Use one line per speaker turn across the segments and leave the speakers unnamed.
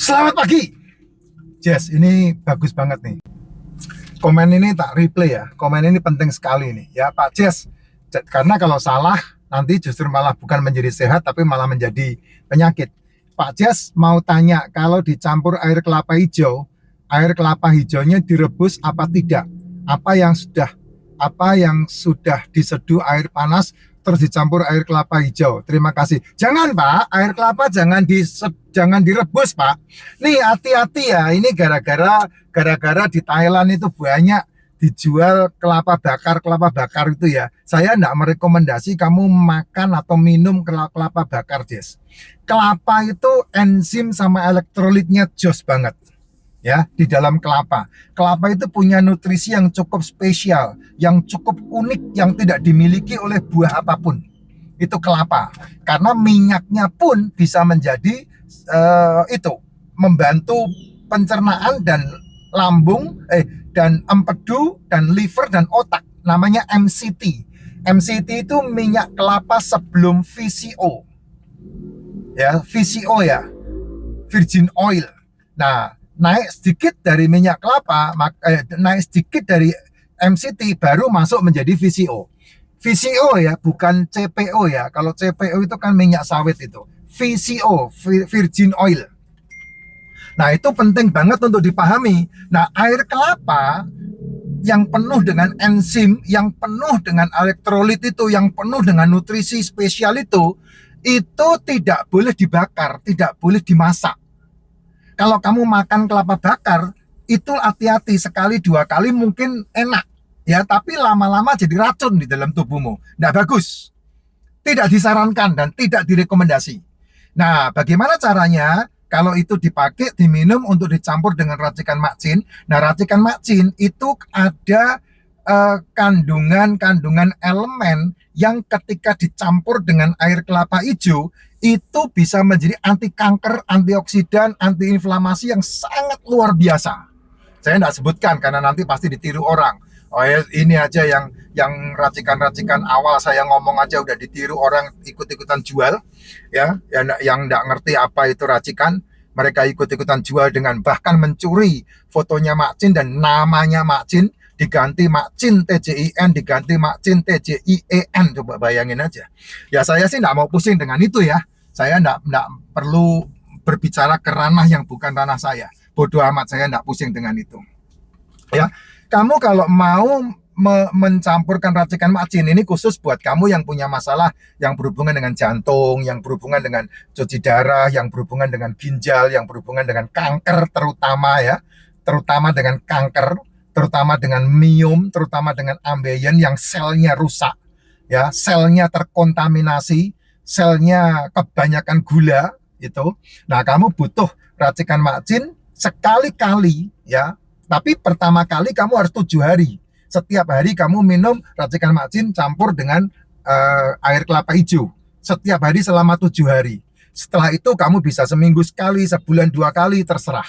Selamat pagi, Jess. Ini bagus banget nih. Komen ini tak replay ya. Komen ini penting sekali nih, ya Pak Jess. Karena kalau salah nanti justru malah bukan menjadi sehat, tapi malah menjadi penyakit. Pak Jess mau tanya, kalau dicampur air kelapa hijaunya direbus apa tidak? Apa yang sudah diseduh air panas terus dicampur air kelapa hijau. Terima kasih. Jangan Pak, air kelapa jangan direbus Pak. Nih hati-hati ya. Ini gara-gara di Thailand itu banyak dijual kelapa bakar itu ya. Saya enggak merekomendasi kamu makan atau minum kelapa bakar, Jess. Kelapa itu enzim sama elektrolitnya jos banget. Ya, di dalam kelapa. Kelapa itu punya nutrisi yang cukup spesial, yang cukup unik, yang tidak dimiliki oleh buah apapun. Itu kelapa. Karena minyaknya pun bisa menjadi membantu pencernaan dan lambung, dan empedu dan liver dan otak. Namanya MCT. MCT itu minyak kelapa sebelum VCO. Ya, VCO ya. Virgin oil. Nah, naik sedikit dari minyak kelapa, naik sedikit dari MCT baru masuk menjadi VCO. VCO ya, bukan CPO ya. Kalau CPO itu kan minyak sawit itu. VCO, virgin oil. Nah, itu penting banget untuk dipahami. Nah, air kelapa yang penuh dengan enzim, yang penuh dengan elektrolit itu, yang penuh dengan nutrisi spesial itu tidak boleh dibakar, tidak boleh dimasak. Kalau kamu makan kelapa bakar, itu hati-hati, sekali dua kali mungkin enak, ya, tapi lama-lama jadi racun di dalam tubuhmu. Nggak bagus, tidak disarankan dan tidak direkomendasi. Nah, bagaimana caranya? Kalau itu dipakai, diminum untuk dicampur dengan racikan makcin. Nah, racikan makcin itu ada kandungan elemen yang ketika dicampur dengan air kelapa hijau itu bisa menjadi anti kanker, antioksidan, anti inflamasi yang sangat luar biasa. Saya tidak sebutkan karena nanti pasti ditiru orang. Oh ya, ini aja yang racikan-racikan awal saya ngomong aja udah ditiru orang, ikut-ikutan jual, ya, yang tidak ngerti apa itu racikan, mereka ikut-ikutan jual dengan bahkan mencuri fotonya makcin dan namanya makcin, diganti makcin TJIN, diganti makcin TJIEN. Coba bayangin aja. Ya, saya sih tidak mau pusing dengan itu ya. Saya tidak perlu berbicara ke ranah yang bukan ranah saya. Bodoh amat, saya tidak pusing dengan itu. Ya, kamu kalau mau mencampurkan racikan makcin, ini khusus buat kamu yang punya masalah yang berhubungan dengan jantung, yang berhubungan dengan cuci darah, yang berhubungan dengan ginjal, yang berhubungan dengan kanker terutama ya, terutama dengan kanker, terutama dengan miom, terutama dengan ambeien yang selnya rusak, ya, selnya terkontaminasi, selnya kebanyakan gula itu. Nah, kamu butuh racikan makcin sekali-kali ya. Tapi pertama kali kamu harus 7 hari. Setiap hari kamu minum racikan makcin campur dengan air kelapa hijau. Setiap hari selama 7 hari. Setelah itu kamu bisa seminggu sekali, sebulan 2 kali, terserah.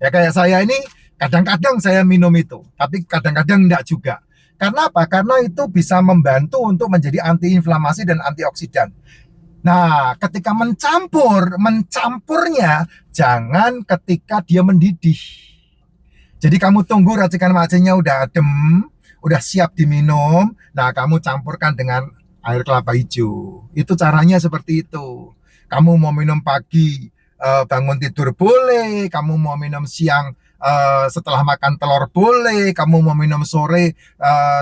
Ya, kayak saya ini kadang-kadang saya minum itu, tapi kadang-kadang enggak juga. Karena apa? Karena itu bisa membantu untuk menjadi antiinflamasi dan antioksidan. Nah, ketika mencampurnya jangan ketika dia mendidih. Jadi kamu tunggu racikan makcinnya udah adem, udah siap diminum. Nah, kamu campurkan dengan air kelapa hijau. Itu caranya seperti itu. Kamu mau minum pagi bangun tidur boleh, kamu mau minum siang setelah makan telur boleh, kamu mau minum sore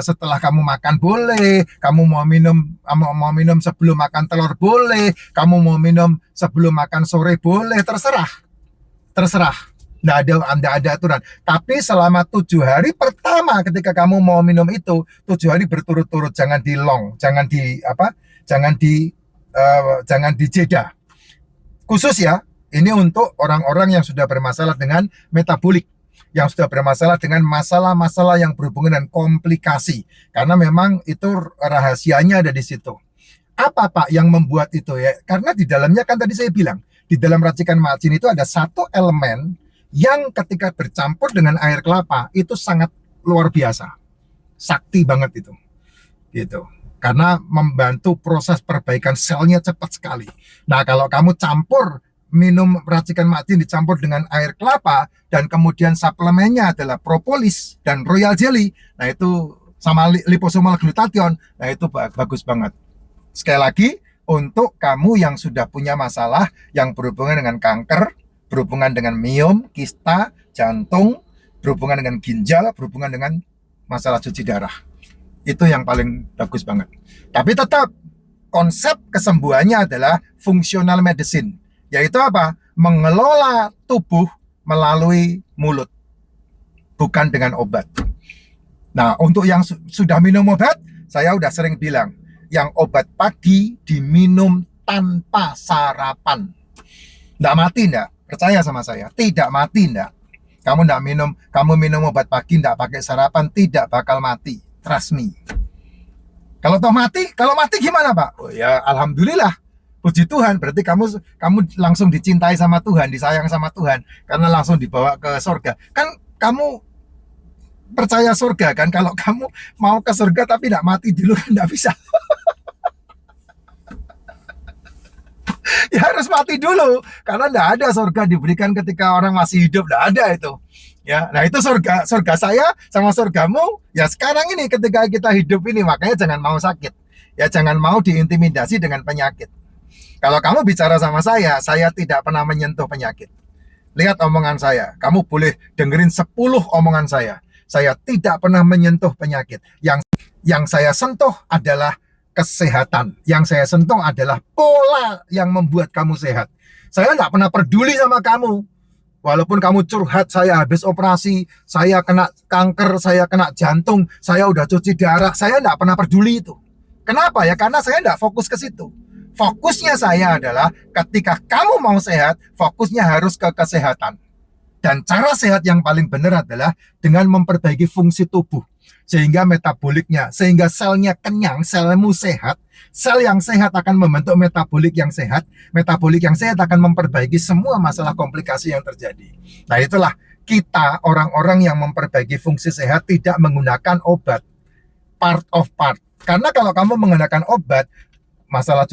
setelah kamu makan boleh, kamu mau minum sebelum makan telur boleh, kamu mau minum sebelum makan sore boleh, terserah. Nggak ada aturan. Tapi selama 7 hari pertama ketika kamu mau minum itu, 7 hari berturut-turut, jangan jangan dijeda. Khusus ya, ini untuk orang-orang yang sudah bermasalah dengan metabolik, yang sudah bermasalah dengan masalah-masalah yang berhubungan dengan komplikasi. Karena memang itu rahasianya ada di situ. Apa Pak yang membuat itu ya? Karena di dalamnya kan tadi saya bilang, di dalam racikan makcin itu ada satu elemen yang ketika bercampur dengan air kelapa itu sangat luar biasa. Sakti banget itu. Gitu. Karena membantu proses perbaikan selnya cepat sekali. Nah, kalau kamu campur minum racikan Mak Din dicampur dengan air kelapa dan kemudian suplemennya adalah propolis dan royal jelly, nah itu sama liposomal glutathione, nah itu bagus banget. Sekali lagi, untuk kamu yang sudah punya masalah yang berhubungan dengan kanker, berhubungan dengan miom, kista, jantung, berhubungan dengan ginjal, berhubungan dengan masalah cuci darah, itu yang paling bagus banget. Tapi tetap konsep kesembuhannya adalah functional medicine, yaitu apa? Mengelola tubuh melalui mulut, bukan dengan obat. Nah, untuk yang sudah minum obat, saya udah sering bilang, yang obat pagi diminum tanpa sarapan. Nggak mati, nggak? Percaya sama saya, tidak mati, nggak? Kamu minum obat pagi nggak pakai sarapan, tidak bakal mati. Trust me. Kalau mati gimana, Pak? Oh ya, alhamdulillah. Puji Tuhan, berarti kamu langsung dicintai sama Tuhan, disayang sama Tuhan, karena langsung dibawa ke surga. Kan kamu percaya surga kan? Kalau kamu mau ke surga tapi tidak mati dulu kan tidak bisa. Ya harus mati dulu, karena tidak ada surga diberikan ketika orang masih hidup, tidak ada itu. Ya, nah itu surga saya sama surgamu ya sekarang ini ketika kita hidup ini. Makanya jangan mau sakit, ya jangan mau diintimidasi dengan penyakit. Kalau kamu bicara sama saya tidak pernah menyentuh penyakit. Lihat omongan saya, kamu boleh dengerin 10 omongan saya tidak pernah menyentuh penyakit. Yang saya sentuh adalah kesehatan, yang saya sentuh adalah pola yang membuat kamu sehat. Saya tidak pernah peduli sama kamu. Walaupun kamu curhat, saya habis operasi, saya kena kanker, saya kena jantung, saya udah cuci darah, saya tidak pernah peduli itu. Kenapa ya? Karena saya tidak fokus ke situ. Fokusnya saya adalah ketika kamu mau sehat, fokusnya harus ke kesehatan. Dan cara sehat yang paling benar adalah dengan memperbaiki fungsi tubuh. Sehingga metaboliknya, sehingga selnya kenyang, selmu sehat. Sel yang sehat akan membentuk metabolik yang sehat. Metabolik yang sehat akan memperbaiki semua masalah komplikasi yang terjadi. Nah itulah kita orang-orang yang memperbaiki fungsi sehat tidak menggunakan obat. Part of part. Karena kalau kamu menggunakan obat, masalah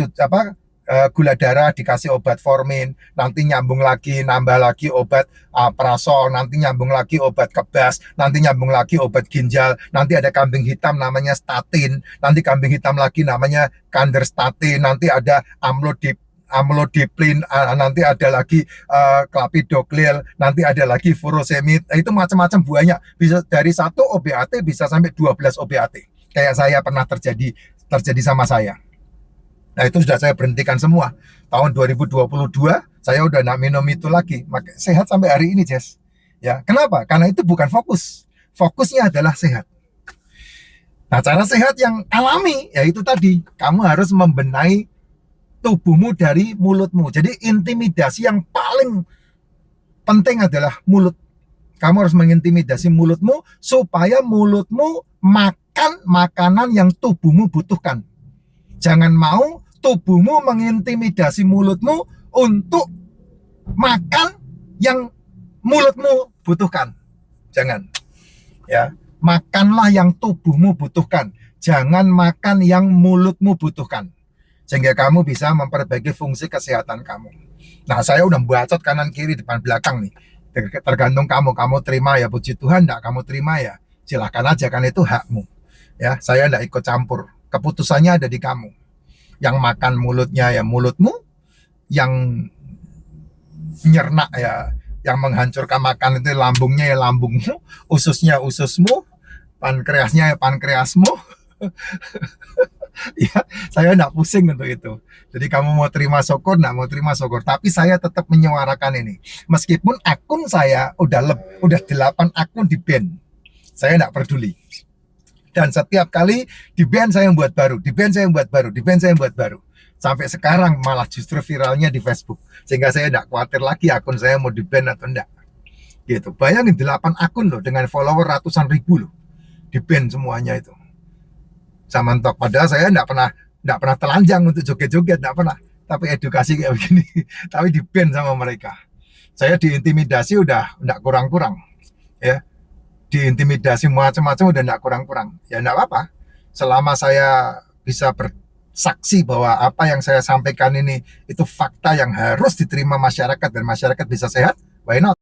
gula darah dikasih obat formin, nanti nyambung lagi, nambah lagi obat prasol, nanti nyambung lagi obat kebas, nanti nyambung lagi obat ginjal, nanti ada kambing hitam namanya statin, nanti kambing hitam lagi namanya kanderstatin, nanti ada amlodipin, nanti ada lagi clopidogrel, nanti ada lagi furosemid, itu macam-macam banyak, bisa dari 1 OBAT bisa sampai 12 OBAT, kayak saya pernah terjadi sama saya. Nah itu sudah saya berhentikan semua. Tahun 2022 saya udah nggak minum itu lagi. Maka sehat sampai hari ini, Jess. Ya, kenapa? Karena itu bukan fokus. Fokusnya adalah sehat. Nah, cara sehat yang alami yaitu tadi, kamu harus membenahi tubuhmu dari mulutmu. Jadi intimidasi yang paling penting adalah mulut. Kamu harus mengintimidasi mulutmu supaya mulutmu makan makanan yang tubuhmu butuhkan. Jangan mau tubuhmu mengintimidasi mulutmu untuk makan yang mulutmu butuhkan. Jangan. Ya, makanlah yang tubuhmu butuhkan. Jangan makan yang mulutmu butuhkan. Sehingga kamu bisa memperbaiki fungsi kesehatan kamu. Nah, saya udah bacot kanan kiri depan belakang nih. Tergantung kamu terima ya, puji Tuhan, enggak kamu terima ya, silahkan aja, kan itu hakmu. Ya, saya enggak ikut campur. Keputusannya ada di kamu. Yang makan mulutnya ya mulutmu, yang nyernak ya, yang menghancurkan makan itu lambungnya ya lambungmu, ususnya ususmu, pankreasnya ya pankreasmu. Ya, saya enggak pusing untuk itu. Jadi kamu mau terima syukur, enggak mau terima syukur, tapi saya tetap menyuarakan ini. Meskipun akun saya udah 8 akun di ban, saya enggak peduli. Dan setiap kali di ban saya yang buat baru, di ban saya yang buat baru, di ban saya yang buat baru. Sampai sekarang malah justru viralnya di Facebook. Sehingga saya enggak khawatir lagi akun saya mau di ban atau enggak. Gitu. Bayangin 8 akun loh dengan follower ratusan ribu loh. Di ban semuanya itu. Sama mentok. Padahal saya enggak pernah telanjang untuk joget-joget, enggak pernah. Tapi edukasi kayak begini. Tapi di ban sama mereka. Saya diintimidasi udah enggak kurang-kurang. Ya. Diintimidasi macam-macam udah enggak kurang-kurang. Ya enggak apa-apa. Selama saya bisa saksi bahwa apa yang saya sampaikan ini itu fakta yang harus diterima masyarakat dan masyarakat bisa sehat, why not?